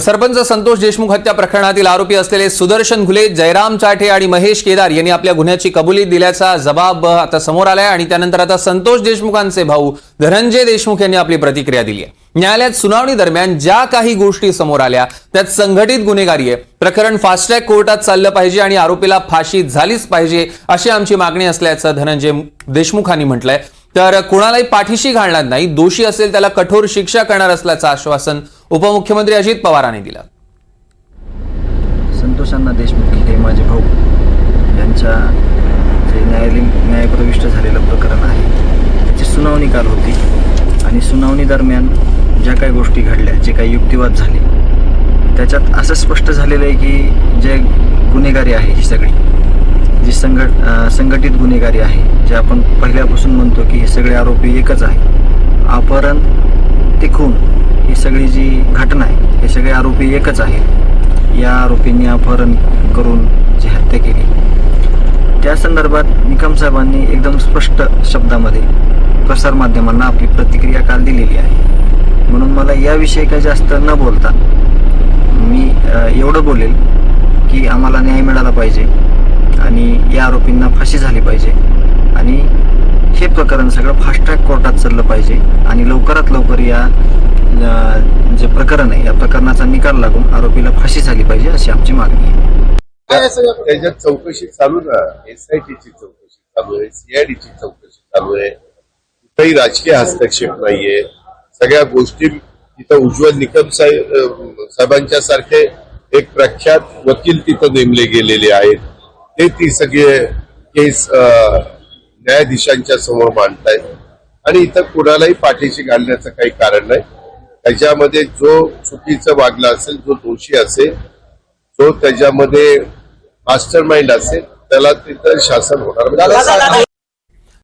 सरपंच संतोष देशमुख हत्या प्रकरणातील आरोपी असलेले सुदर्शन घुले, जयराम चाठे आणि महेश केदार यांनी आपल्या गुन्ह्याची कबुली दिल्याचा जबाब आता समोर आलाय आणि त्यानंतर आता संतोष देशमुखांचे भाऊ धनंजय देशमुख यांनी आपली प्रतिक्रिया दिली आहे। न्यायालयात सुनावणी दरम्यान ज्या काही गोष्टी समोर आल्या त्यात संघटित गुन्हेगारी आहे, प्रकरण फास्ट ट्रॅक कोर्टात चाललं पाहिजे आणि आरोपीला फाशी झालीच पाहिजे अशी आमची मागणी असल्याचं धनंजय देशमुखांनी म्हटलंय। तर कुणालाही पाठीशी घालणार नाही, दोषी असेल त्याला कठोर शिक्षा करणार असल्याचं आश्वासन उपमुख्यमंत्री अजित पवारांनी दिलं। संतोष अण्णा देशमुख हे माझे भाऊ यांच्या जे न्यायप्रविष्ट झालेलं प्रकरण आहे त्याची सुनावणी काल होती आणि सुनावणी दरम्यान ज्या काही गोष्टी घडल्या, जे काही युक्तिवाद झाले, त्याच्यात असं स्पष्ट झालेलं आहे की जे गुन्हेगारी आहे ही सगळी जी संघटित गुन्हेगारी आहे, जे आपण पहिल्यापासून म्हणतो की हे सगळे आरोपी एकच आहे, अपहरण ते खून ही सगळी जी घटना आहे हे सगळे आरोपी एकच आहेत। या आरोपींनी अपहरण करून जी हत्या केली त्या संदर्भात निकम साहेबांनी एकदम स्पष्ट शब्दामध्ये प्रसारमाध्यमांना आपली प्रतिक्रिया काल दिलेली आहे। म्हणून मला याविषयी काही जास्त न बोलता मी एवढं बोलेल की आम्हाला न्याय मिळाला पाहिजे आणि या आरोपींना फाशी झाली पाहिजे आणि हे प्रकरण सगळं फास्ट ट्रॅक कोर्टात चाललं पाहिजे आणि लवकरात लवकर या जे प्रकरण आहे या प्रकरणाचा निकाल लागून आरोपीला फाशी झाली पाहिजे अशी आमची मागणी आहे। त्याच्यात चौकशी चालू ना, SITची चौकशी चालू आहे, CIDची चौकशी चालू आहे, कुठेही राजकीय हस्तक्षेप नाहीये। सगळ्या गोष्टी तिथं उज्ज्वल निकम साहेबांच्या सारखे एक प्रख्यात वकील तिथं नेमले गेलेले आहेत, ते ती सगळे केस न्यायाधीशांच्या समोर मांडतायत आणि इथं कुणालाही पाठीशी घालण्याचं काही कारण नाही। त्याच्यामध्ये जो चुकीचं वागला असेल, जो दोषी असेल, जो त्याच्यामध्ये मास्टर माइंड असेल, त्याला तिथं शासन होणार।